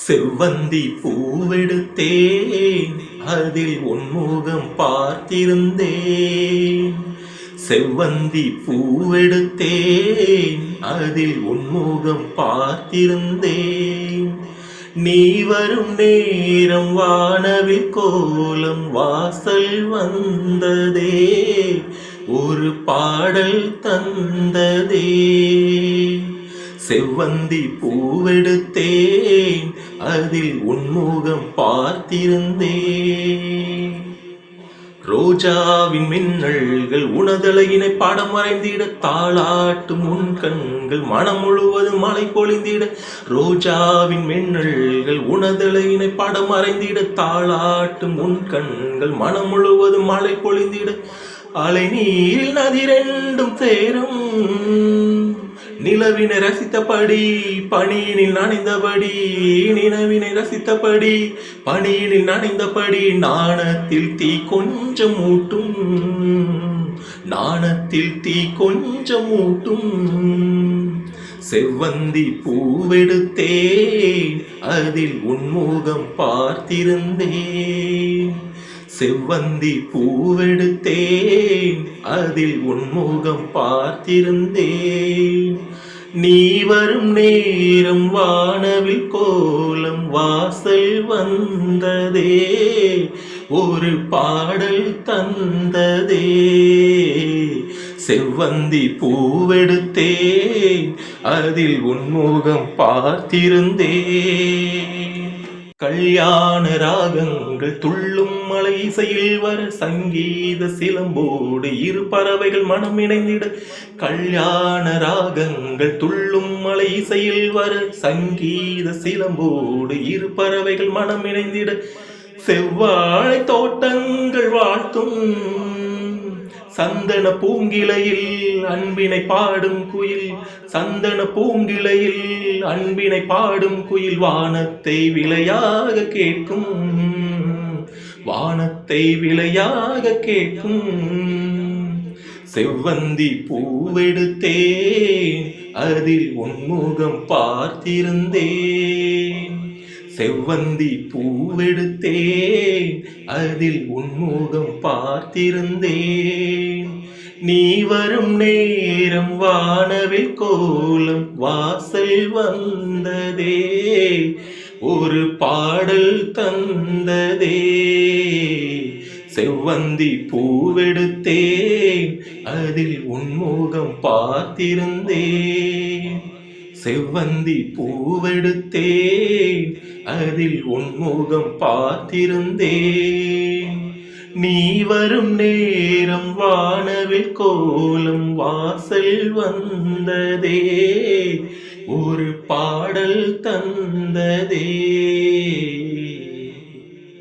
செவ்வந்தி பூவெடுத்தேன், அதில் உன்முகம் பார்த்திருந்தேன். செவ்வந்தி பூவெடுத்தேன், அதில் உன்முகம் பார்த்திருந்தேன். நீ வரும் நேரம் வானவில் கோலம் வாசல் வந்ததே, ஒரு பாடல் தந்ததே. செவ்வந்தி பூவெடுத்தேன், அதில் உன்முகம் பார்த்திருந்தேன். ரோஜாவின் மின்னல்கள் உனதழகினை பாடம் வரைந்திட, தாளாட்டும் உன் கண்கள் மனம் முழுவதும் மழை பொழிந்திட. ரோஜாவின் மின்னல்கள் உனதழகினை பாடம் வரைந்திட, தாளாட்டும் உன் கண்கள் மனம் முழுவதும் மழை பொழிந்திட. அலை நீரில் நதி ரெண்டும் சேரும், நிலவினை ரசித்தபடி பணியினில் நனைந்தபடி, நிலவினை ரசித்தபடி பணியினில் நனைந்தபடி. நாணத்தில் தீ கொஞ்சம் ஊட்டும், நாணத்தில் தீ கொஞ்சம் ஊட்டும். செவ்வந்தி பூவெடுத்தேன், அதில் உன்முகம் பார்த்திருந்தேன். செவ்வந்தி பூவெடுத்தேன், அதில் உன்முகம் பார்த்திருந்தேன். நீ வரும் நேரம் வானவில் கோலம் வாசல் வந்ததே, ஒரு பாடல் தந்ததே. செவ்வந்தி பூவெடுத்தேன், அதில் உன்முகம் பார்த்திருந்தேன். கல்யாண ராகங்கள் துள்ளும் மலை இசையில் வர, சங்கீத சிலம்போடு இரு பறவைகள் மனம் இணைந்திட. கல்யாண ராகங்கள் துள்ளும் மலை இசையில் வர, சங்கீத சிலம்போடு இரு பறவைகள் மனம் இணைந்திட. செவ்வாழை தோட்டங்கள் வாழ்த்தும் சந்தன பூங்கிளையில் அன்பினை பாடும் குயில், சந்தன பூங்கிளையில் அன்பினை பாடும் குயில். வானத்தை விளையாக கேட்கும், வானத்தை விளையாக கேட்கும். செவ்வந்தி பூவெடுத்தேன், அதில் உன்முகம் பார்த்திருந்தேன். செவ்வந்தி பூவெடுத்தேன், அதில் உன்முகம் பார்த்திருந்தேன். நீ வரும் நேரம் வானவில் கோலம் வாசல் வந்ததே, ஒரு பாடல் தந்ததே. செவ்வந்தி பூவெடுத்தேன், அதில் உன்முகம் பார்த்திருந்தேன். செவ்வந்தி பூவெடுத்தேன், அதில் உன்முகம் பார்த்திருந்தேன். நீ வரும் நேரம் வானவில் கோலம் வாசல் வந்ததே, ஒரு பாடல் தந்ததே.